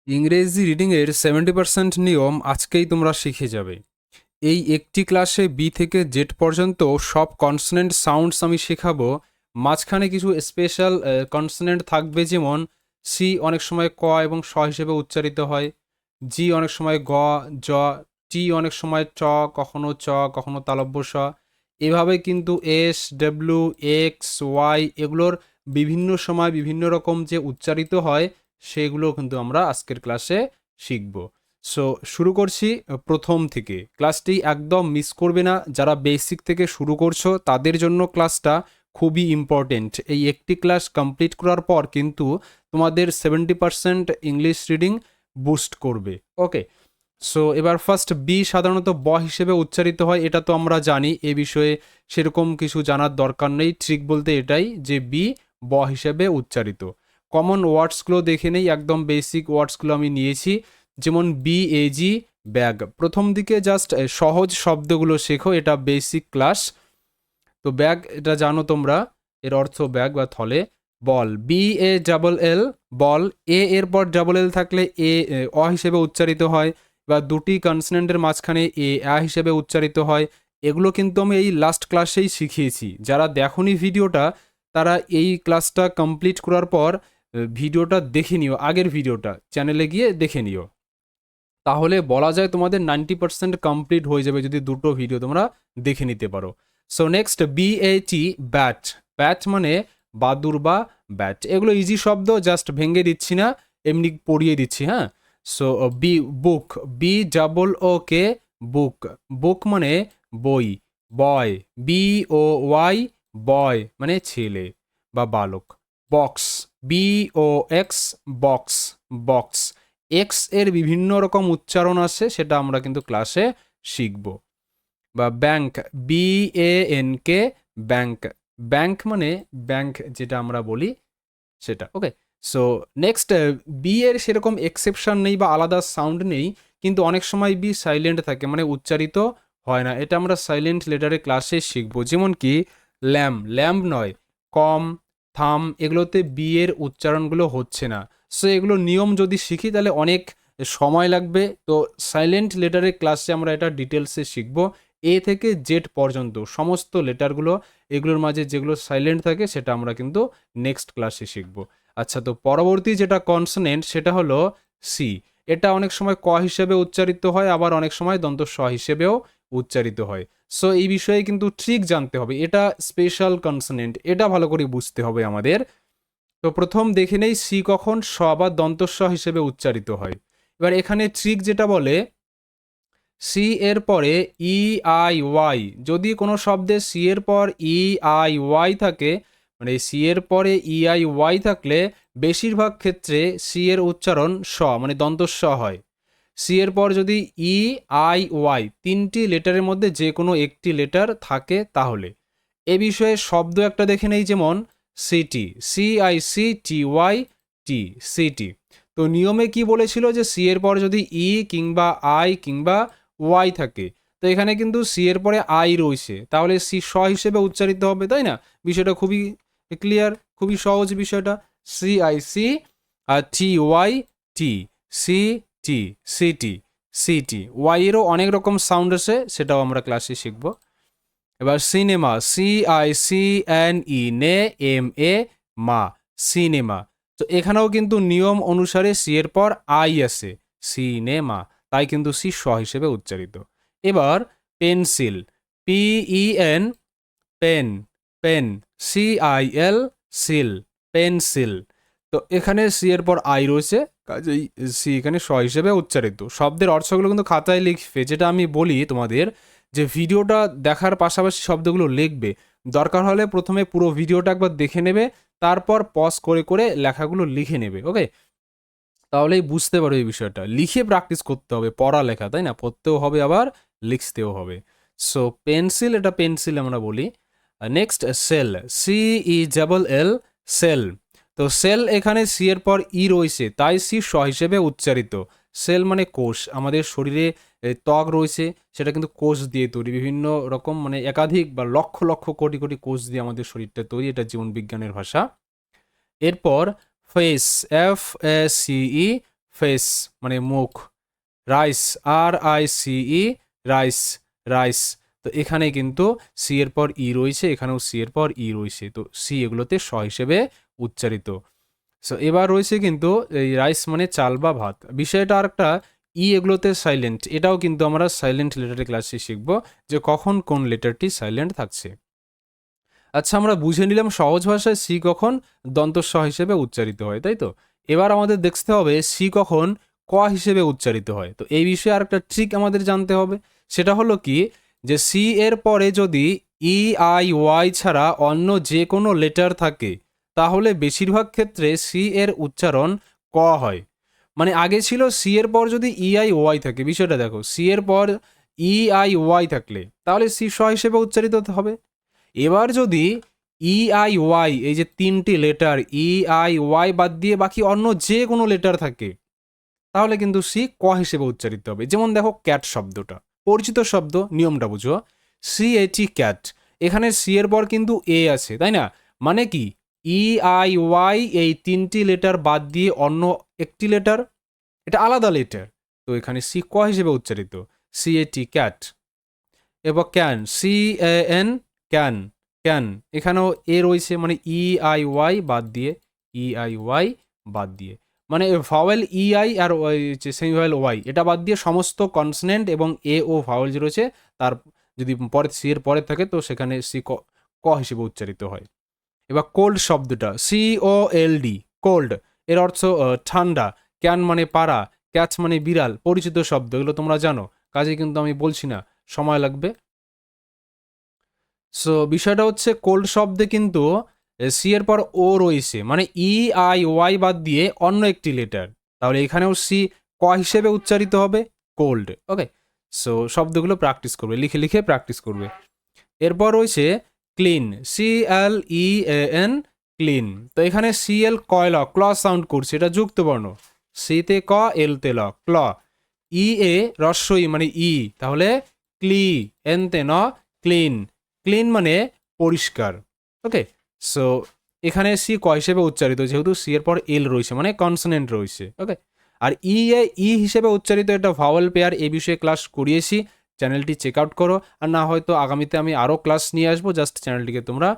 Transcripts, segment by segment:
ইংরেজি রিডিংয়ের 70% নিয়ম আজকেই তোমরা শিখে যাবে। এই একটি ক্লাসে বি থেকে জেড পর্যন্ত সব কনসোনেন্ট সাউন্ডস আমি শেখাবো। মাঝখানে কিছু স্পেশাল কনসোনেন্ট থাকবে, যেমন সি অনেক সময় ক এবং স হিসেবে উচ্চারিত হয়, জি অনেক সময় গ, জ, টি অনেক সময় চ, কখনো চ, কখনো তালব্য স। এভাবে কিন্তু এস, ডব্লিউ, এক্স, ওয়াই এগুলোর বিভিন্ন সময় বিভিন্ন রকম যে উচ্চারিত হয় সেগুলো কিন্তু আমরা আজকের ক্লাসে শিখব। সো শুরু করছি প্রথম থেকে। ক্লাসটি একদম মিস করবে না। যারা বেসিক থেকে শুরু করছো তাদের জন্য ক্লাসটা খুবই ইম্পর্টেন্ট। এই একটি ক্লাস কমপ্লিট করার পর কিন্তু তোমাদের 70% ইংলিশ রিডিং বুস্ট করবে। ওকে, সো এবার ফার্স্ট বি সাধারণত ব হিসেবে উচ্চারিত হয়, এটা তো আমরা জানি। এ বিষয়ে সেরকম কিছু জানার দরকার নেই। ট্রিক বলতে এটাই যে বি ব হিসেবে উচ্চারিত। কমন ওয়ার্ডসগুলো দেখে নেই, একদম বেসিক ওয়ার্ডসগুলো আমি নিয়েছি। যেমন BAG ব্যাগ। প্রথম দিকে জাস্ট সহজ শব্দগুলো শেখো, এটা বেসিক ক্লাস। তো ব্যাগ এটা জানো তোমরা, এর অর্থ ব্যাগ বা থলে। বল, BALL বল। এর পর ডাবল এল থাকলে অ হিসেবে উচ্চারিত হয়, বা দুটি কনসোনেন্টের মাঝখানে হিসেবে উচ্চারিত হয়। এগুলো কিন্তু আমি এই লাস্ট ক্লাসেই শিখিয়েছি। যারা দেখোনি ভিডিওটা তারা এই ক্লাসটা কমপ্লিট করার পর ভিডিওটা দেখে নিও, আগের ভিডিওটা চ্যানেলে গিয়ে দেখে নিও। তাহলে বলা যায় তোমাদের 90% কমপ্লিট হয়ে যাবে যদি দুটো ভিডিও তোমরা দেখে নিতে পারো। So next BAT bat. Bat মানে বাদুর বা ব্যাট। এগুলো ইজি শব্দ, জাস্ট ভেঙে দিচ্ছি না, এমনি পড়িয়ে দিচ্ছি। হ্যাঁ, সো বুক, BOOK বুক। বুক মানে বই। বয়, BOY বয় মানে ছেলে বা বালক। Box, BOX box, box. X এর বিভিন্ন রকম উচ্চারণ আছে, সেটা আমরা কিন্তু ক্লাসে শিখব। বা ব্যাংক, BANK ব্যাংক। ব্যাংক মানে ব্যাংক যেটা আমরা বলি সেটা। ওকে, সো নেক্সট বি এর সেরকম এক্সেপশন নেই বা আলাদা সাউন্ড নেই, কিন্তু অনেক সময় বি সাইলেন্ট থাকে, মানে উচ্চারিত হয় না। এটা আমরা সাইলেন্ট লেটারে ক্লাসে শিখব। যেমন কি ল্যাম্প নয়, কম, থাম এগুলোতে বি এর উচ্চারণগুলো হচ্ছে না। সো এগুলো নিয়ম যদি শিখি তাহলে অনেক সময় লাগবে। তো সাইলেন্ট লেটারের ক্লাসে আমরা এটা ডিটেলসে শিখব। এ থেকে জেড পর্যন্ত সমস্ত লেটারগুলো, এগুলোর মাঝে যেগুলো সাইলেন্ট থাকে সেটা আমরা কিন্তু নেক্সট ক্লাসে শিখব। আচ্ছা, তো পরবর্তী যেটা কনসোনেন্ট সেটা হলো সি। এটা অনেক সময় ক হিসেবে উচ্চারিত হয়, আবার অনেক সময় দন্ত স হিসেবেও উচ্চারিত হয়। সো এই বিষয়ে কিন্তু ট্রিক জানতে হবে। এটা স্পেশাল কনসোনেন্ট, এটা ভালো করে বুঝতে হবে আমাদের। তো প্রথম দেখে নেই সি কখন স বা দন্ত স হিসেবে উচ্চারিত হয়। এবার এখানে ট্রিক যেটা বলে, সি এর পরে EIY, যদি কোনো শব্দে সি এর পর EIY থাকে, মানে সি এর পরে EIY থাকলে বেশিরভাগ ক্ষেত্রে সি এর উচ্চারণ স মানে দন্ত স হয়। সি এর পর যদি EIY তিনটি লেটারের মধ্যে যে কোনো একটি লেটার থাকে তাহলে। এ বিষয়ে শব্দ একটা দেখে নেই, যেমন সিটি, CICTY সিটি। তো নিয়মে কি বলেছিল যে সি এর পর যদি কিংবা আই কিংবা ওয়াই থাকে, তো এখানে কিন্তু সি এর পরে আই রয়েছে, তাহলে সি স হিসেবে উচ্চারিত হবে, তাই না? বিষয়টা খুবই ক্লিয়ার, খুবই সহজ বিষয়টা। CICTY C T, city, city. Y এরও অনেক রকম সাউন্ড আছে, সেটাও আমরা ক্লাসে শিখব। এবার সিনেমা, CICNE নে, MA মা, সিনেমা। তো এখানেও কিন্তু নিয়ম অনুসারে সি এর পর আই আছে, সিনেমা, তাই কিন্তু সি স হিসেবে উচ্চারিত। এবার pencil, PEN pen, pen, CIL cil, pencil. তো এখানে সি এর পর আই রয়েছে, কাজেই সি এখানে স হিসেবে উচ্চারিত। শব্দের অর্থগুলো কিন্তু খাতায় লিখবে, যেটা আমি বলি তোমাদের যে ভিডিওটা দেখার পাশাপাশি শব্দগুলো লিখবে। দরকার হলে প্রথমে পুরো ভিডিওটা একবার দেখে নেবে, তারপর পজ করে করে লেখাগুলো লিখে নেবে। ওকে, তাহলেই বুঝতে পারো এই বিষয়টা। লিখে প্র্যাকটিস করতে হবে, পড়া লেখা, তাই না? পড়তেও হবে আবার লিখতেও হবে। সো পেন্সিল, এটা পেন্সিল আমরা বলি। Next cell, CELL cell. তো সেল এখানে সি এর পর রয়েছে, তাই সি স হিসেবে উচ্চারিত। সেল মানে কোষ। আমাদের শরীরে ত্বক রয়েছে, সেটা কিন্তু কোষ দিয়ে তৈরি, বিভিন্ন রকম মানে একাধিক বা লক্ষ লক্ষ কোটি কোটি কোষ দিয়ে আমাদের শরীরটা তৈরি, এটা জীবন বিজ্ঞানের ভাষা। এরপর ফেস, FACE ফেস মানে মুখ, রাইস RICE রাইস, রাইস। তো এখানে কিন্তু সি এর পর ই রয়েছে, এখানেও সি এর পর ই রয়েছে, তো সি এগুলোতে স হিসেবে উচ্চারিত। সো এবার রয়েছে কিন্তু এই রাইস মানে চাল বা ভাত। বিষয়টা আর একটা, ই এগুলোতে সাইলেন্ট, এটাও কিন্তু আমরা সাইলেন্ট লেটারের ক্লাসে শিখবো যে কখন কোন লেটারটি সাইলেন্ট থাকছে। আচ্ছা, আমরা বুঝে নিলাম সহজ ভাষায় সি কখন দন্ত স হিসেবে উচ্চারিত হয়, তাই তো। এবার আমাদের দেখতে হবে সি কখন ক হিসেবে উচ্চারিত হয়। তো এই বিষয়ে আর একটা ট্রিক আমাদের জানতে হবে, সেটা হলো কি, যে সি এর পরে যদি EIY ছাড়া অন্য যে কোনো লেটার থাকে, তাহলে বেশিরভাগ ক্ষেত্রে সি এর উচ্চারণ ক হয়। মানে আগে ছিল সি এর পর যদি EIY থাকে, বিষয়টা দেখো, সি এর পর EIY থাকলে তাহলে সি স হিসেবে উচ্চারিত হবে। এবার যদি EIY, এই যে তিনটি লেটার EIY বাদ দিয়ে বাকি অন্য যে কোনো লেটার থাকে, তাহলে কিন্তু সি ক হিসেবে উচ্চারিত হবে। যেমন দেখো ক্যাট শব্দটা, পরিচিত শব্দ, নিয়মটা বুঝো, CAT ক্যাট, এখানে সি এর পর কিন্তু এ আছে, তাই না? মানে কি, EIY এই তিনটি লেটার বাদ দিয়ে অন্য একটি লেটার, এটা আলাদা লেটার, তো এখানে সি ক হিসেবে উচ্চারিত, CAT ক্যাট। এবার ক্যান, CAN ক্যান, ক্যান, এখানেও এ রয়েছে, মানে EIY বাদ দিয়ে, EIY বাদ দিয়ে, মানে ভাওয়েল EI আর সেমি ভাওয়েল ওয়াই এটা বাদ দিয়ে সমস্ত কনসনেন্ট এবং এ ও ভাওয়েল যে রয়েছে তার যদি পরে সি এর পরে থাকে, তো সেখানে সি ক ক হিসেবে উচ্চারিত হয়। এবার কোল্ড শব্দটা, COLD, কোল্ড, এর অর্থ ঠান্ডা। ক্যান মানে পাড়া, ক্যাচ মানে বিড়াল, পরিচিত শব্দ, এগুলো তোমরা জানো, কাজে কিন্তু আমি বলছি না, সময় লাগবে। সো বিষয়টা হচ্ছে কোল্ড শব্দে কিন্তু সি এর পর ও রয়েছে, মানে EIY বাদ দিয়ে অন্য একটি লেটার, তাহলে এখানেও সি ক হিসেবে উচ্চারিত হবে, কোল্ড। ওকে, সো শব্দগুলো প্র্যাকটিস করবে, লিখে লিখে প্র্যাকটিস করবে। এরপর রয়েছে ক্লিন, CLEAN, ক্লিন। তো এখানে CL কয়ল, ক্ল সাউন্ড করছে, এটা যুক্ত বর্ণ, সিতে ক, এলতে ল, ক্ল। EA রস্বই মানে ই, তাহলে ক্লি, এনতে ন, ক্লিন, ক্লিন মানে পরিষ্কার। ওকে, সো এখানে সি ক হিসেবে উচ্চারিত, যেহেতু সি এর পর এল রয়েছে, মানে কনসোনেন্ট রয়েছে। ওকে, আর ই হিসেবে উচ্চারিত এটা ভাওয়েল পেয়ার, এই বিষয়ে ক্লাস করিয়েছি, চ্যানেলটি চেক আউট করো। আর না হয়তো আগামীতে আমি আরও ক্লাস নিয়ে আসবো, জাস্ট চ্যানেলটিকে তোমরা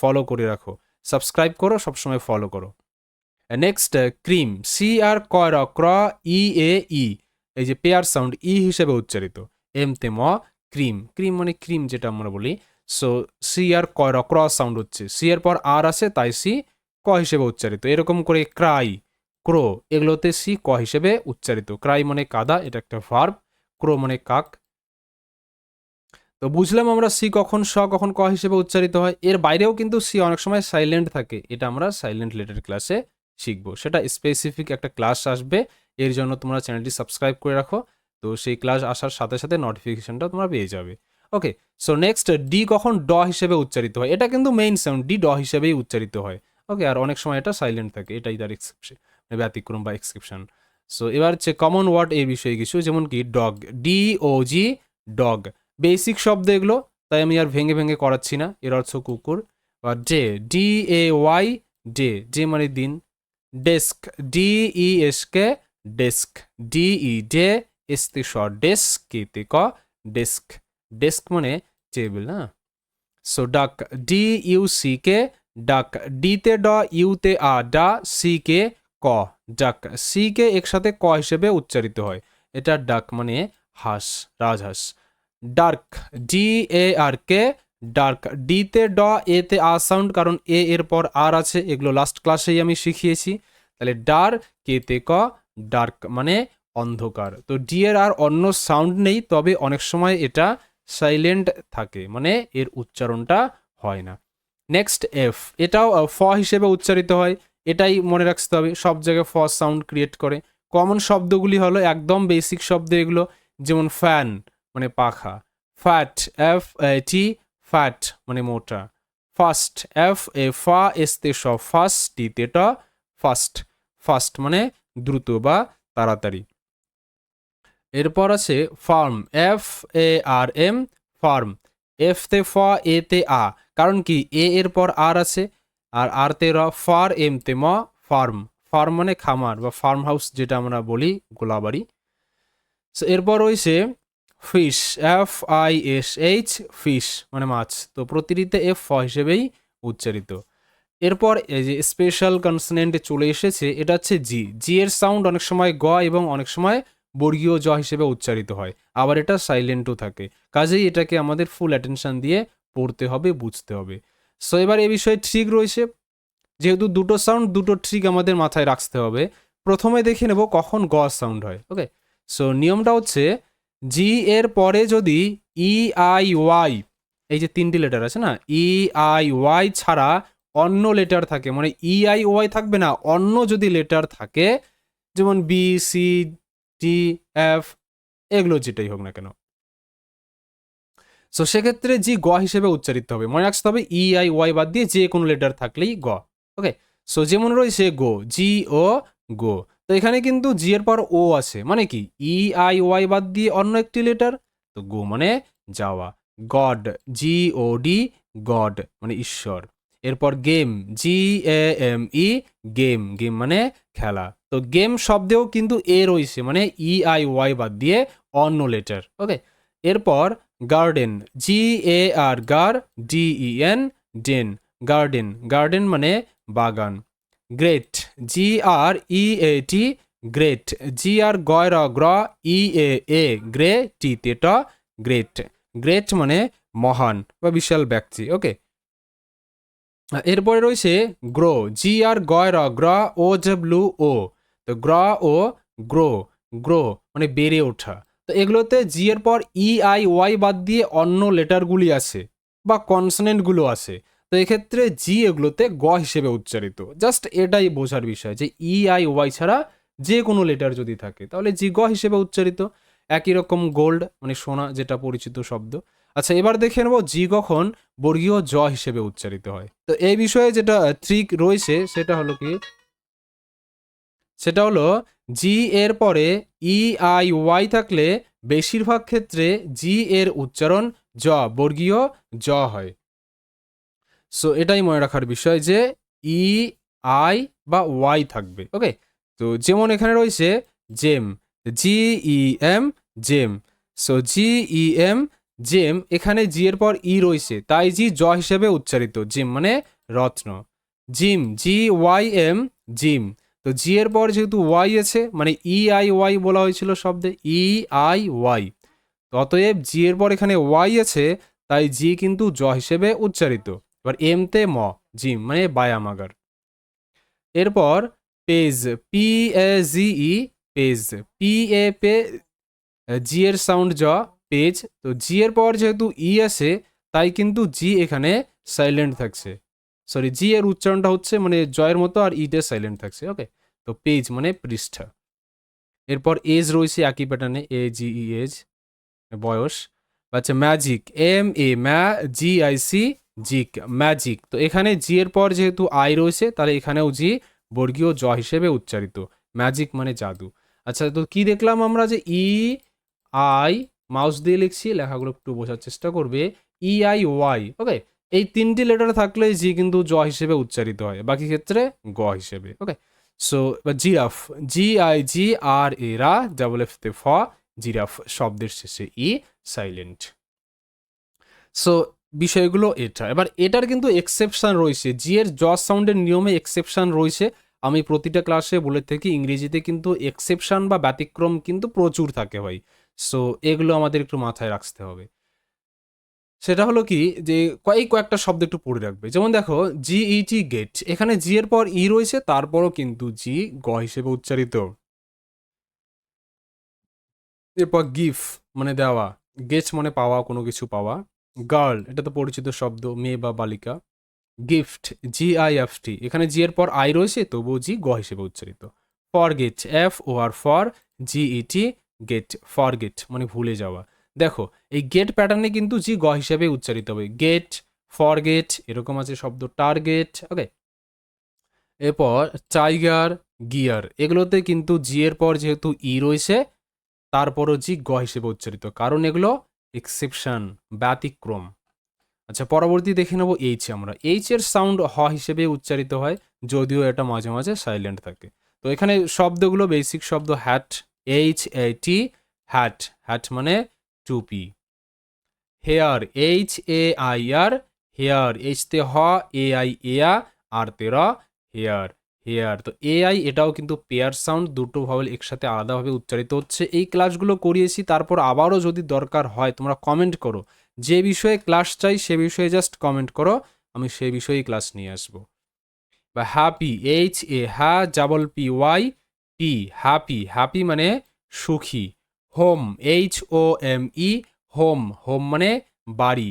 ফলো করে রাখো, সাবস্ক্রাইব করো, সবসময় ফলো করো। নেক্সট ক্রিম, CR, এই যে পেয়ার সাউন্ড ই হিসেবে উচ্চারিত, এমতে ম, ক্রিম, ক্রিম মানে ক্রিম যেটা আমরা বলি। সো CR ক্রস সাউন্ড হচ্ছে, সি এর পর আর আছে, তাই সি ক হিসেবে উচ্চারিত। এরকম করে ক্রাই, ক্রো, এগুলোতে সি ক হিসেবে উচ্চারিত। ক্রাই মানে কাদা, এটা একটা ভার্ব, ক্রো মানে কাক। তো বুঝলাম আমরা সি কখন স কখন ক হিসেবে উচ্চারিত হয়। এর বাইরেও কিন্তু সি অনেক সময় সাইলেন্ট থাকে, এটা আমরা সাইলেন্ট লেটার ক্লাসে শিখবো, সেটা স্পেসিফিক একটা ক্লাস আসবে, এর জন্য তোমরা চ্যানেলটি সাবস্ক্রাইব করে রাখো, তো সেই ক্লাস আসার সাথে সাথে নোটিফিকেশনটা তোমরা পেয়ে যাবে। ওকে, সো নেক্সট ডি কখন ড হিসেবে উচ্চারিত হয়, এটা কিন্তু মেইন সাউন্ড, ডি ড হিসেবেই উচ্চারিত হয়। ওকে, আর অনেক সময় এটা সাইলেন্ট থাকে, এটাই তার এক্সেপশন, ব্যতিক্রম বা এক্সেপশন। সো এবার হচ্ছে কমন ওয়ার্ড এই বিষয়ে কিছু, যেমন কি ডগ, DOG, ডগ, বেসিক শব্দ এগুলো, তাই আমি আর ভেঙে ভেঙে করাচ্ছি না। এর অর্থ কুকুর। বা DAY, ডে মানে দিন। ডেস্ক, DESK, ডেস্ক, DE এসতে স, ডেস্ক কেতে ক, ডেস্ক, ডেস্ক মানে টেবিল না। সো ডাক, DUCK, ডাক, ডিতে ড, ইউতে আ, ডা, সিকে ক, ডাক, সিকে একসাথে ক হিসেবে উচ্চারিত হয়, এটা ডাক মানে হাঁস, রাজহাঁস। ডার্ক, DARK, ডার্ক, ডিতে ড, এতে আ সাউন্ড, কারণ এ এর পর আর আছে, এগুলো লাস্ট ক্লাসেই আমি শিখিয়েছি। তাহলে ডার, কেতে ক, ডার্ক মানে অন্ধকার। তো ডি এর আর অন্য সাউন্ড নেই, তবে অনেক সময় এটা সাইলেন্ট থাকে, মানে এর উচ্চারণটা হয় না। নেক্সট এফ, এটাও ফ হিসেবে উচ্চারিত হয়, এটাই মনে রাখতে হবে, সব জায়গায় ফ সাউন্ড ক্রিয়েট করে। কমন শব্দগুলি হলো একদম বেসিক শব্দ এগুলো, যেমন ফ্যান মানে পাখা, ফ্যাট, FAT, ফ্যাট মানে মোটা, ফাস্ট, FAST, ফাস্ট, টিতে ট, ফাস্ট, ফাস্ট মানে দ্রুত বা তাড়াতাড়ি। এরপর আছে ফার্ম, FARM, ফার্ম, এফতে ফ, এতে আ, কারণ কি এ এর পর আর আছে, আর আর তে র, ফার, এমতে ম, ফার্ম, ফার্ম মানে খামার বা ফার্ম হাউস যেটা আমরা বলি গোলাবাড়ি। সো এরপর রয়েছে ফিশ, FISH, ফিশ মানে মাছ, তো প্রতিটিতে F হিসেবেই উচ্চারিত। এরপর এই যে স্পেশাল কনসোনেন্টে চলে এসেছে, এটা হচ্ছে জি। জি এর সাউন্ড অনেক সময় গ এবং অনেক সময় বর্গীয় জ হিসেবে উচ্চারিত হয়, আবার এটা সাইলেন্টও থাকে, কাজেই এটাকে আমাদের ফুল অ্যাটেনশন দিয়ে পড়তে হবে, বুঝতে হবে। সো এবার এই বিষয়ে ট্রিক রয়েছে, যেহেতু দুটো সাউন্ড, দুটো ট্রিক আমাদের মাথায় রাখতে হবে। প্রথমে দেখে নেব কখন গ সাউন্ড হয়। ওকে, সো নিয়মটা হচ্ছে জি এর পরে যদি EIY, এই যে তিনটি লেটার আছে না, EIY ছাড়া অন্য লেটার থাকে, মানে EIY থাকবে না, অন্য যদি লেটার থাকে, যেমন BCDF, এগুলো যেটাই হোক না কেন, সো সেক্ষেত্রে জি গ হিসেবে উচ্চারিত হবে। মনে রাখতে হবে EIY বাদ দিয়ে যে কোনো লেটার থাকলেই গ। ওকে, সো যেমন রয়েছে গো, জি ও গো, তো এখানে কিন্তু জি এর পর ও আছে, মানে কি EIY বাদ দিয়ে অন্য একটি লেটার, তো গো মানে যাওয়া। গড, GOD, গড মানে ঈশ্বর। এরপর গেম, GAME, গেম, গেম মানে খেলা। তো গেম শব্দেও কিন্তু এ রয়েছে, মানে EIY বাদ দিয়ে অন্য লেটার। ওকে, এরপর গার্ডেন, GAR, DEN, ডেন, গার্ডেন, গার্ডেন মানে বাগান। গ্রেট, GREAT, গ্রেট, GR গয় র গ্র, EAA, গ্রে, টি তেট, গ্রেট, গ্রেট মানে মহান বা বিশাল ব্যক্তি। ওকে, এরপরে রয়েছে গ্রো, GR গয় র গ্র, OW, তো গ্র ও গ্রো, গ্রো মানে বেড়ে ওঠা। তো এগুলোতে জি এর পর EIY বাদ দিয়ে অন্য লেটারগুলি আছে বা কনসোনেন্টগুলো আছে, তো এক্ষেত্রে জি এগুলোতে গ হিসেবে উচ্চারিত। জাস্ট এটাই বোঝার বিষয় যে EIY ছাড়া যে কোনো লেটার যদি থাকে তাহলে জি গ হিসেবে উচ্চারিত। একই রকম গোল্ড মানে সোনা, যেটা পরিচিত শব্দ। আচ্ছা, এবার দেখে নেব জি কখন বর্গীয় জ হিসেবে উচ্চারিত হয়। তো এই বিষয়ে যেটা ট্রিক রয়েছে সেটা হলো কি, সেটা হলো জি এর পরে EIY থাকলে বেশিরভাগ ক্ষেত্রে জি এর উচ্চারণ জ, বর্গীয় জ হয়। সো এটাই মনে রাখার বিষয় যে EI বা ওয়াই থাকবে। ওকে, তো যেমন এখানে রয়েছে জেম, GEM, জেম। সো GEM, জেম, এখানে জি এর পর ই রয়েছে, তাই জি জ হিসেবে উচ্চারিত, জিম মানে রত্ন। জিম, GYM, জিম, তো জি এর পর যেহেতু ওয়াই আছে, মানে EIY বলা হয়েছিল শব্দে, EIY, তো অতএব জি এর পর এখানে ওয়াই আছে, তাই জি কিন্তু জ হিসেবে উচ্চারিত। এবার এম তে ম, জিম মানে বায়ামাগার। এরপর পেজ, PAZE, পেজ, PA পে, জি এর সাউন্ড জ, পেজ, তো জি এর পর যেহেতু ই আছে তাই কিন্তু জি এখানে সাইলেন্ট থাকছে, সরি জি এর উচ্চারণটা হচ্ছে মানে জয়ের মতো আর ইটে সাইলেন্ট থাকছে। ওকে, তো পেজ মানে পৃষ্ঠা। এরপর এজ রয়েছে একই প্যাটার্নে, AGE, এজ বয়স। আচ্ছা, ম্যাজিক, MA, GIC, জিক, ম্যাজিক, তো এখানে জি এর পর যেহেতু আই রয়েছে তাহলে এখানেও জি বর্গীয় জ হিসেবে উচ্চারিত, ম্যাজিক মানে জাদু। আচ্ছা, তো কি দেখলাম আমরা যে EI, মাউস দিয়ে লিখছি, লেখাগুলো একটু বোঝার চেষ্টা করবে, EIY। ওকে, এই তিনটি লেটার থাকলে জি কিন্তু জ হিসেবে উচ্চারিত হয়, বাকি ক্ষেত্রে গ হিসেবে। Okay, so giraffe, GIGRA, double F তে ফ, জিরাফ, শব্দের শেষে ই সাইলেন্ট। সো বিষয়গুলো এটা। এবার এটার কিন্তু এক্সেপশন রয়েছে, জি এর জ সাউন্ডের নিয়মে এক্সেপশন রয়েছে। আমি প্রতিটা ক্লাসে বলে থাকি ইংরেজিতে কিন্তু এক্সেপশন বা ব্যতিক্রম কিন্তু প্রচুর থাকে ভাই। সো এগুলো আমাদের একটু মাথায় রাখতে হবে। সেটা হলো কি যে কয়েকটা শব্দ একটু পড়ে রাখবে, যেমন দেখো GET, গেট, এখানে জি এর পর ই রয়েছে, তারপরও কিন্তু জি গ হিসেবে উচ্চারিত। এরপর গিফট মানে দেওয়া, গেট মানে পাওয়া, কোনো কিছু পাওয়া। গার্ল, এটা তো পরিচিত শব্দ, মেয়ে বা বালিকা। গিফট, GIFT, এখানে জি এর পর আই রয়েছে তবুও জি গ হিসেবে উচ্চারিত। Forget, FOR, for, GET, get, forget মানে ভুলে যাওয়া। দেখো এই গেট প্যাটার্নে কিন্তু জি গ হিসেবে উচ্চারিত হবে, গেট, ফরগেট, এরকম আছে শব্দ টার্গেট। ওকে, এরপর টাইগার, গিয়ার, এগুলোতে কিন্তু জি এর পর যেহেতু ই রয়েছে তারপরও জি গ হিসেবে উচ্চারিত, কারণ এগুলো এক্সেপশন, ব্যতিক্রম। আচ্ছা, পরবর্তী দেখে নেব এইচ। আমরা এইচ এর সাউন্ড হ হিসেবে উচ্চারিত হয়, যদিও এটা মাঝে মাঝে সাইলেন্ট থাকে। তো এখানে শব্দগুলো বেসিক শব্দ hat, H A T, hat, hat মানে টুপি। Hair, H A I R, hair, H তে হ, এ আই এয়া, আর তে র, হেয়ার, হেয়ার। তো এ আই এটাও কিন্তু পেয়ার সাউন্ড, দুটো ভাওয়েল একসাথে আলাদাভাবে উচ্চারিত হচ্ছে। এই ক্লাসগুলো করিয়েছি, তারপর আবারও যদি দরকার হয় তোমরা কমেন্ট করো, যে বিষয়ে ক্লাস চাই সে বিষয়ে জাস্ট কমেন্ট করো, আমি সেই বিষয়েই ক্লাস নিয়ে আসবো। বা হ্যাপি, এইচ এ হ্যা double P Y, P, happy, happy মানে সুখী। Home, H O M E, home, home মানে বাড়ি।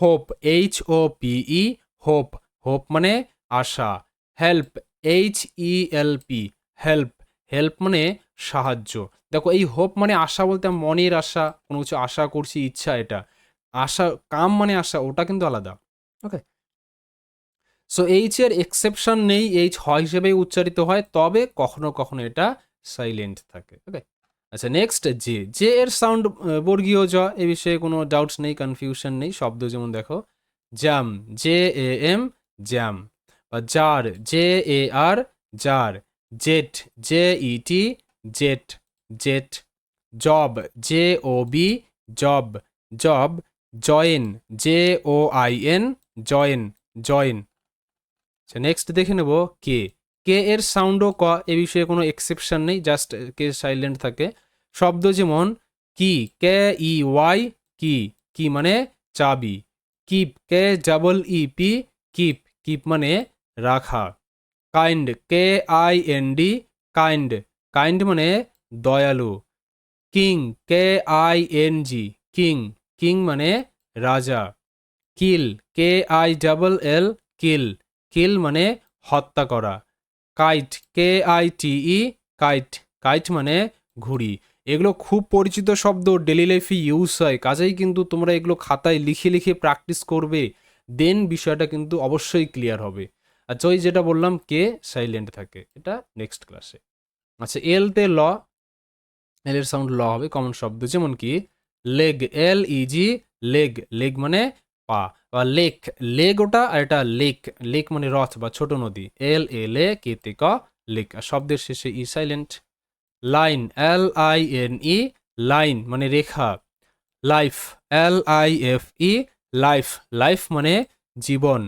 Hope, H O P E, hope, hope মানে আশা। Help, H E L P, help, help মানে সাহায্য। দেখো, এই হোপ মানে আশা বলতে মনের আশা, কোনো কিছু আশা করছি, ইচ্ছা, এটা। আশা, কাম মানে আশা, ওটা কিন্তু আলাদা। ওকে, সো এইচ এর এক্সেপশন নেই, এইচ হ হিসেবেই উচ্চারিত হয়, তবে কখনো কখনো এটা সাইলেন্ট থাকে। ওকে, আচ্ছা, নেক্সট জে। জে এর সাউন্ড বর্গীয় জ, এ বিষয়ে কোনো ডাউটস নেই, কনফিউশন নেই। শব্দ যেমন দেখো, jam, J A M, jam. বা jar, J A R, jar. Jet, J E T, jet, jet. Job, J O B, job, job. Join, J O I N, join, join. আচ্ছা, next দেখে নেব কে। কে এর সাউন্ডও ক, এ বিষয়ে কোনো এক্সেপশন নেই, just k silent থাকে। শব্দ যেমন কি, কে ই ওয়াই, কি, কি মানে চাবি। Keep, K double E P, keep, keep মানে রাখা। Kind, K I N D, kind, kind মানে দয়ালু। King, K I N G, king, king মানে রাজা। কিল, কে আই ডাবল এল, কিল, কিল মানে হত্যা করা। Kite, K I T E, kite, kite মানে ঘুড়ি। এগুলো খুব পরিচিত শব্দ, ডেলি লাইফে ইউজ হয়, কাজেই কিন্তু তোমরা এগুলো খাতায় লিখে লিখে প্র্যাকটিস করবে, দেন বিষয়টা কিন্তু অবশ্যই ক্লিয়ার হবে। আচ্ছা, ওই যেটা বললাম কে সাইলেন্ট থাকে, এটা নেক্সট ক্লাসে। আচ্ছা, এল তে ল, এল এর সাউন্ড ল হবে। কমন শব্দ যেমন কি লেগ, এল ই জি, লেগ, লেগ মানে পা। বা লেক, লেগ ওটা, আর এটা লেক, লেক মানে রথ বা ছোট নদী। এল এ লে, কে তে ক, লেক। আর শব্দের শেষে E silent. Line, L I N E, line মানে রেখা। Life, L I F E, life, life মানে জীবন।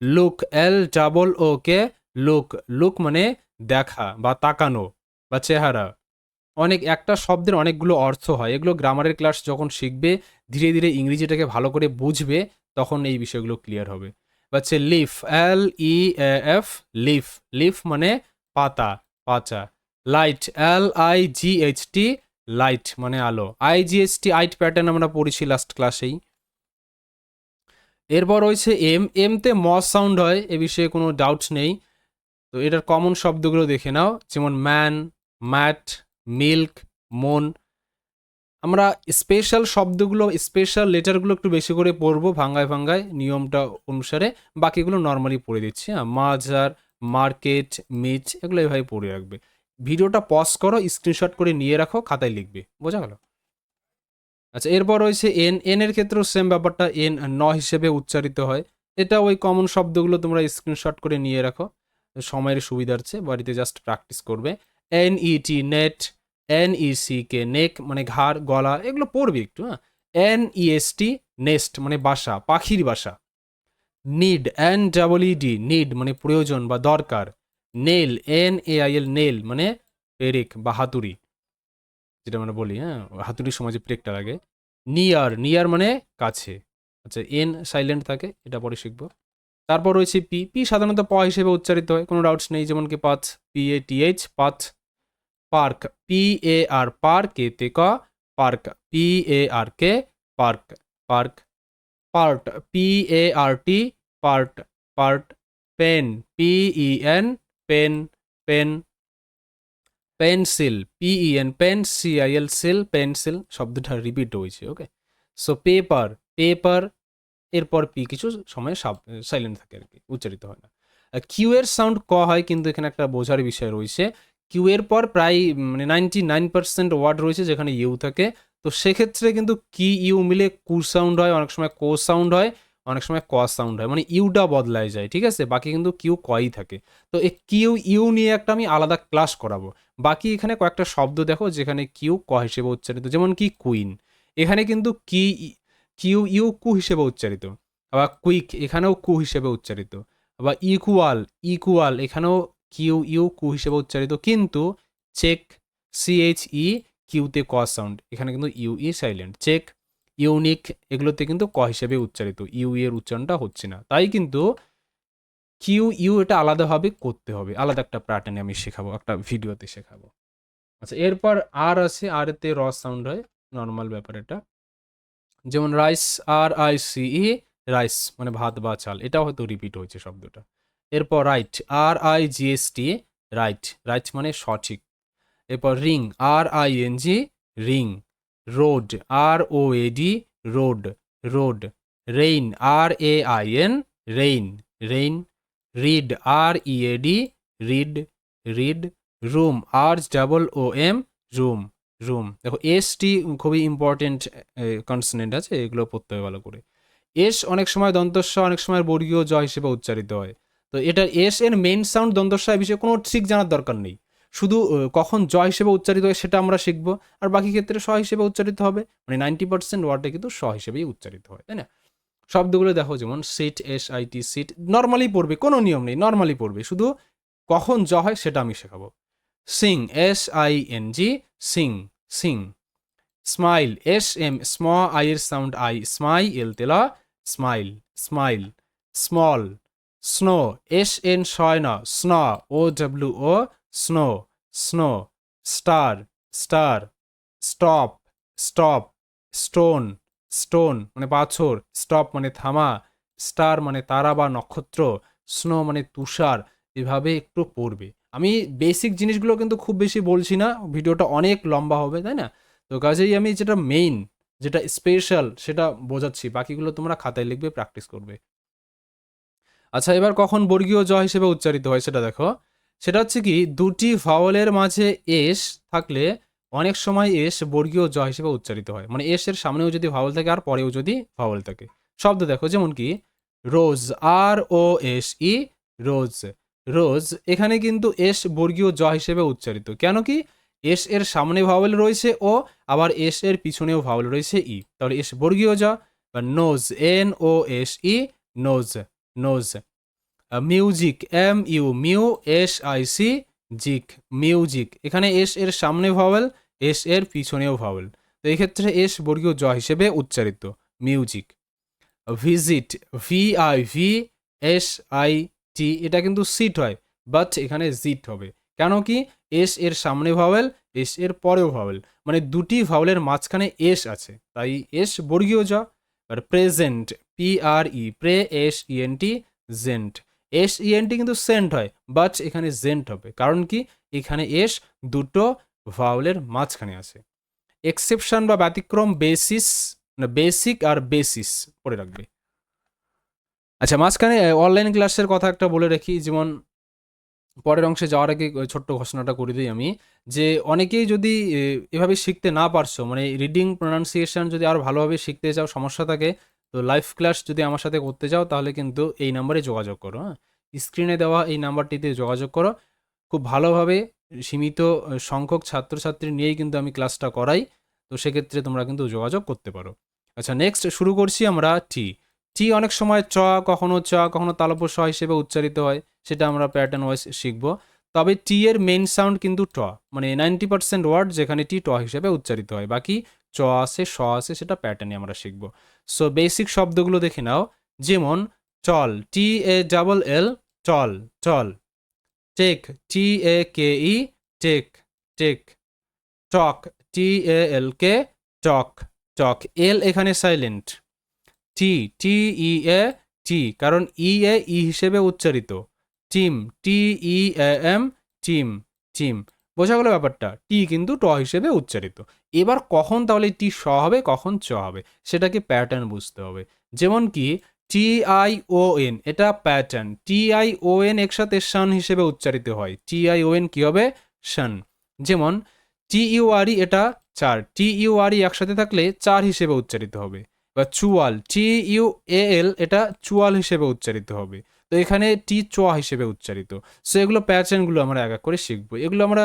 Look, L double O K, look, look মানে দেখা বা তাকানো বা চেহারা। অনেক, একটা শব্দের অনেকগুলো অর্থ হয়, এগুলো গ্রামারের ক্লাস যখন শিখবে, ধীরে ধীরে ইংরেজিটাকে ভালো করে বুঝবে, তখন এই বিষয়গুলো ক্লিয়ার হবে। হচ্ছে leaf, L E F, leaf, leaf মানে পাতা, পাচা। Light, L I G H T, light মানে আলো। আই জি এইচ টি, আইট প্যাটার্ন আমরা পড়েছি লাস্ট ক্লাসেই। এরপর রয়েছে এম, এম তে ম সাউন্ড হয়, এ বিষয়ে কোনো ডাউটস নেই। তো এটার কমন শব্দগুলো দেখে নাও, যেমন ম্যান, ম্যাট, মিল্ক, মন। আমরা স্পেশাল শব্দগুলো, স্পেশাল লেটারগুলো একটু বেশি করে পড়বো ভাঙ্গায় ভাঙ্গায় নিয়মটা অনুসারে, বাকিগুলো নর্মালি পড়ে দিচ্ছি। হ্যাঁ, মাজার, মার্কেট, মিচ, এগুলো এভাবে পড়ে রাখবে। ভিডিওটা পজ করো, স্ক্রিনশট করে নিয়ে রাখো, খাতায় লিখবে। বোঝা গেল? আচ্ছা, এরপর রয়েছে এন। এন এর ক্ষেত্রেও সেম ব্যাপারটা, এন ন হিসেবে উচ্চারিত হয়। এটা ওই কমন শব্দগুলো তোমরা স্ক্রিনশট করে নিয়ে রাখো, সময়ের সুবিধার্থে বাড়িতে জাস্ট প্র্যাকটিস করবে। এন ই টি, net. N E C K, নেক মানে ঘাড়, গলা, এগুলো পড়বে একটু। হ্যাঁ, N E S T, nest মানে বাসা, পাখির বাসা। Need, N double E D, need মানে প্রয়োজন বা দরকার। Nail, N A I L, nail মানে পেরেক বা হাতুড়ি, যেটা আমরা বলি। হ্যাঁ, হাতুড়ির সময় যে প্রেকটা লাগে। নিয়ার, নিয়ার মানে কাছে। আচ্ছা, এন সাইলেন্ট থাকে, এটা পরে শিখবো। তারপর রয়েছে পি। পি সাধারণত প হিসেবে উচ্চারিত হয়, কোনো ডাউটস নেই, যেমন কি path, P A T H, path. Park, P A R, park, K তে ক, park, P A R K, park, park. Part, P A R T, part, part. Pen, P E N, pen, pen. Pencil, P E N, pen, C I L, সিল, pencil. শব্দটা repeat হয়েছে। Okay, so paper, paper. এরপর P কিছু সময় silent থাকে আর কি, উচ্চারিত হয় না। কিউ এর সাউন্ড ক হয়, কিন্তু এখানে একটা বোঝার বিষয় রয়েছে। কিউ এর পর প্রায় মানে 99% ওয়ার্ড রয়েছে যেখানে ইউ থাকে। তো সেক্ষেত্রে কিন্তু কি ইউ মিলে কু সাউন্ড হয়, অনেক সময় কো সাউন্ড হয়, অনেক সময় ক সাউন্ড হয়, মানে ইউটা বদলায় যায়, ঠিক আছে, বাকি কিন্তু কিউ কই থাকে। তো এই কিউ ইউ নিয়ে একটা আমি আলাদা ক্লাস করাবো। বাকি এখানে কয়েকটা শব্দ দেখো যেখানে কিউ ক হিসেবে উচ্চারিত, যেমন কি কুইন, এখানে কিন্তু কিউ ইউ কু হিসেবে উচ্চারিত। আবার কুইক, এখানেও কু হিসেবে উচ্চারিত। আবার ইকুয়াল, ইকুয়াল এখানেও কিউ ইউ কু হিসেবে উচ্চারিত, কিন্তু চেক, সিএইচ ই কিউতে ক সাউন্ড, এখানে কিন্তু U E silent. Check, unique এগুলোতে কিন্তু ক হিসেবে উচ্চারিত, ইউ এর উচ্চারণটা হচ্ছে না। তাই কিন্তু কিউ ইউ এটা আলাদাভাবে করতে হবে, আলাদা একটা প্যাটার্নে আমি শেখাবো, একটা ভিডিওতে শেখাবো। আচ্ছা, এরপর আর আছে, আর এতে র সাউন্ড হয়, নর্মাল ব্যাপার এটা। যেমন rice, R I C E, rice মানে ভাত বা চাল, এটাও হয়তো রিপিট হয়েছে শব্দটা। এরপর right, R I G S T, right, right মানে সঠিক। এরপর ring, R I N G, ring. Road, R O A D, road, road. Rain, R A I N, rain, rain. Read, R E A D, read, read. Room, R double O M, room, room. দেখো S T খুবই important consonant আছে, এগুলো পড়তে হবে ভালো করে। S অনেক সময় দন্তস্ব, অনেক সময় বর্গীয় জ হিসেবে উচ্চারিত হয়। তো এটা এস এর মেইন সাউন্ড দন্তস্ব, এই বিষয়ে কোনো ট্রিক জানার দরকার নেই, শুধু কখন জ হিসেবে উচ্চারিত হয় সেটা আমরা শিখবো, আর বাকি ক্ষেত্রে স হিসেবে উচ্চারিত হবে, মানে 90% ওয়ার্ডে কিন্তু স হিসেবেই উচ্চারিত হয়, তাই না? শব্দগুলো দেখো, যেমন sit, S I T, sit normally পড়বে, কোনো নিয়ম নেই, নর্মালি পড়বে, শুধু কখন জ হয় সেটা আমি শেখাবো। Sing, S I N G, sing, sing. Smile, S M স্ম আই এর সাউন্ড আই, স্মাই এল তেলা, smile, smile. Small, snow, S N শয় না, স্ন, O W O, snow, snow. Star, star. Stop, stop. Stone, stone মানে পাথর। Stop মানে থামা। স্টার মানে তারা বা নক্ষত্র। স্নো মানে তুষার। এভাবে একটু পড়বে। আমি বেসিক জিনিসগুলো কিন্তু খুব বেশি বলছি না, ভিডিওটা অনেক লম্বা হবে, তাই না? তো কাজেই আমি যেটা মেইন, যেটা স্পেশাল সেটা বোঝাচ্ছি, বাকিগুলো তোমরা খাতায় লিখবে, প্র্যাকটিস করবে। আচ্ছা, এবার কখন বর্গীয় জ হিসেবে উচ্চারিত হয় সেটা দেখো। সেটা হচ্ছে কি, দুটি ভাওয়েলের মাঝে এস থাকলে অনেক সময় এস বর্গীয় জ হিসেবে উচ্চারিত হয়, মানে এস এর সামনেও যদি ভাওয়েল থাকে আর পরেও যদি ভাওয়েল থাকে। শব্দ দেখো, যেমন কি রোজ, আর ও এস ই, রোজ, রোজ। এখানে কিন্তু এস বর্গীয় জ হিসেবে উচ্চারিত, কেন কি এস এর সামনে ভাওয়েল রয়েছে ও, আবার এস এর পিছনেও ভাওয়েল রয়েছে ই, তাহলে এস বর্গীয় জ। বা nose, N O S E, nose, nose. Music, M U, মিউ, এস আই সি, জিক, মিউজিক। এখানে এস এর সামনে ভাওয়েল, এস এর পিছনেও ভাওয়েল, তো এই ক্ষেত্রে এস বর্গীয় জ হিসেবে উচ্চারিত, music. Visit, V I V S I টি, এটা কিন্তু সিট হয়, বাট এখানে জিট হবে, কেন কি এস এর সামনে ভাওয়েল, এস এর পরেও ভাওয়েল, মানে দুটি ভাওয়েলের মাঝখানে এস আছে, তাই এস বর্গীয় জ। আর প্রেজেন্ট, পি আর ই, প্রে, এস ইএন টি, জেন্ট। এস ইএন টি কিন্তু সেন্ট হয়, বাট এখানে জেন্ট হবে, কারণ কি এখানে এস দুটো ভাওয়েলের মাঝখানে আছে। এক্সেপশন বা ব্যতিক্রম, বেসিস, না বেসিক আর বেসিস পড়ে রাখবে। আচ্ছা, মাঝখানে অনলাইন ক্লাসের কথা একটা বলে রাখি, যেমন পরের অংশে যাওয়ার আগে ছোট্ট ঘোষণাটা করে দিই আমি, যে অনেকেই যদি এভাবে শিখতে না পারছো, মানে রিডিং প্রোনাউন্সিয়েশন যদি আরও ভালোভাবে শিখতে চাও, সমস্যা থাকে, তো লাইভ ক্লাস যদি আমার সাথে করতে চাও তাহলে কিন্তু এই নাম্বারে যোগাযোগ করো। হ্যাঁ, স্ক্রিনে দেওয়া এই নাম্বারটিতে যোগাযোগ করো। খুব ভালোভাবে সীমিত সংখ্যক ছাত্রছাত্রী নিয়েই কিন্তু আমি ক্লাসটা করাই, তো সেক্ষেত্রে তোমরা কিন্তু যোগাযোগ করতে পারো। আচ্ছা, নেক্সট শুরু করছি আমরা টি। টি অনেক সময় চ, কখনো চ, কখনো তালব্য স হিসেবে উচ্চারিত হয়, সেটা আমরা প্যাটার্ন ওয়াইজ শিখব। তবে টি এর মেইন সাউন্ড কিন্তু ট, মানে 90% ওয়ার্ড যেখানে টি ট হিসেবে উচ্চারিত হয়, বাকি চ আছে, স আছে, সেটা প্যাটার্নে আমরা শিখব। সো বেসিক শব্দগুলো দেখে নাও, যেমন চল, টি এ ডাবল এল, চল, চল। টেক, টি এ কে ই, টেক, টেক। টক, টি এ এল কে, টক, টক। এল এখানে সাইলেন্ট। টি, টি ই এ, টি, কারণ ই এ ই হিসেবে উচ্চারিত। Team, T E A M, team, team. বোঝা গেল ব্যাপারটা, টি কিন্তু ট হিসেবে উচ্চারিত। এবার কখন তাহলে টি স হবে, কখন চ হবে, সেটাকে প্যাটার্ন বুঝতে হবে। যেমন কি টি আই ও এন, এটা pattern, T I O N একসাথে শান হিসেবে উচ্চারিত হয়, টি আই ও এন কি হবে, শান। যেমন টি ইউ আর ই, এটা চার, টি ইউ আর ই একসাথে থাকলে চার হিসেবে উচ্চারিত হবে। বা চুয়াল, TUAL এটা চুয়াল হিসেবে উচ্চারিত হবে। তো এখানে টি চোয়া হিসেবে উচ্চারিত। সো এগুলো প্যাটার্নগুলো আমরা এক এক করে শিখবো। এগুলো আমরা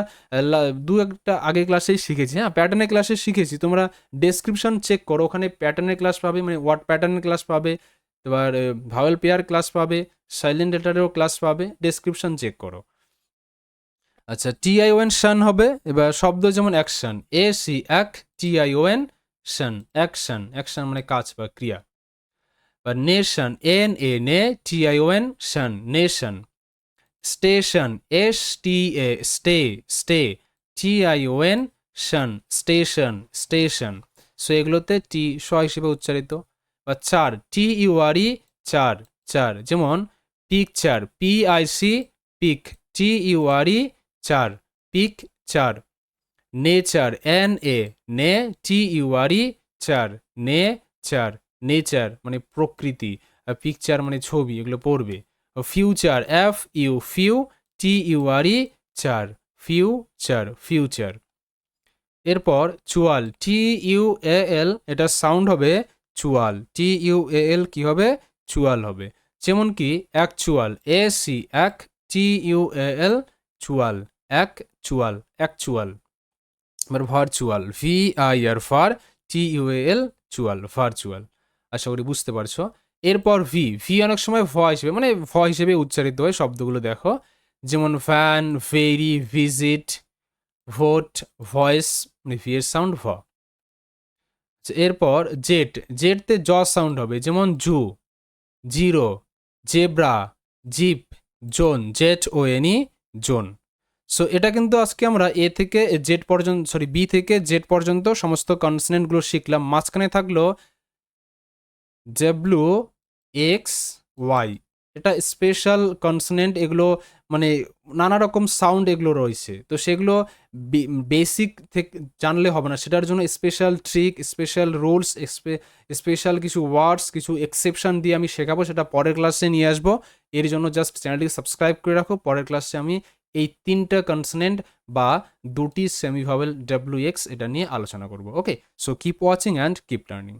দু একটা আগের ক্লাসেই শিখেছি। হ্যাঁ, প্যাটার্নের ক্লাসে শিখেছি। তোমরা ডেসক্রিপশন চেক করো, ওখানে প্যাটার্নের ক্লাস পাবে, মানে ওয়ার্ড প্যাটার্নের ক্লাস পাবে, এবার ভাওয়েল পেয়ার ক্লাস পাবে, সাইলেন্ট লেটারেরও ক্লাস পাবে, ডেসক্রিপশন চেক করো। আচ্ছা, TION শান হবে। এবার শব্দ যেমন অ্যাকশন, AC এক, TION শান, অ্যাকশন, অ্যাকশন মানে কাজ বা ক্রিয়া। বা নেশন, NA নে, TION শান, নেশন। স্টেশন, STA স্টে, স্টে, TION শান, স্টেশন, স্টেশন। সো এগুলোতে টি স হিসেবে উচ্চারিত। বা চার, TURE চার, চার, যেমন পিকচার, PIC পিক, TURE চার, পিক চার। নেচার, NA নে, TURE চার, নে চার, নেচার মানে প্রকৃতি, পিকচার মানে ছবি, এগুলো পড়বে। ফিউচার, FU ফিউ, TURE চার, ফিউচার, ফিউচার। এরপর চুয়াল, TUAL এটা সাউন্ড হবে চুয়াল, TUAL কি হবে? চুয়াল হবে। যেমন কি অ্যাকচুয়াল, AC এক, TUAL চুয়াল, অ্যাকচুয়াল, অ্যাকচুয়াল। এবার ভার্চুয়াল, VIR ফার, TUAL চুয়াল, ভার্চুয়াল। আশা করি বুঝতে পারছো। এরপর ভি অনেক সময় ভ হিসেবে, মানে ভ হিসেবে উচ্চারিত হয়। শব্দগুলো দেখো, যেমন fan, very, visit, vote, voice, মানে ভি এর সাউন্ড ভ। এরপর জেট, জেটতে জ সাউন্ড হবে, যেমন zoo, zero, zebra, zip, zone, ZONE zone. So এটা কিন্তু আজকে আমরা এ থেকে জেড পর্যন্ত, সরি বি থেকে জেড পর্যন্ত সমস্ত কনসনেন্টগুলো শিখলাম। মাঝখানে থাকলো WXY, এটা স্পেশাল কনসনেন্ট। এগুলো মানে নানা রকম সাউন্ড এগুলো রয়েছে, তো সেগুলো বেসিক থেকে জানলে হবে না, সেটার জন্য special trick, special rules, special কিছু ওয়ার্ডস, কিছু এক্সেপশন দিয়ে আমি শেখাবো, সেটা পরের ক্লাসে নিয়ে আসবো। এর জন্য জাস্ট চ্যানেলটিকে সাবস্ক্রাইব করে রাখো। পরের ক্লাসে আমি এই তিনটা কনসনেন্ট বা দুটি সেমিভাওয়েল WX এটা নিয়ে আলোচনা করবো। Okay, so keep watching and keep learning.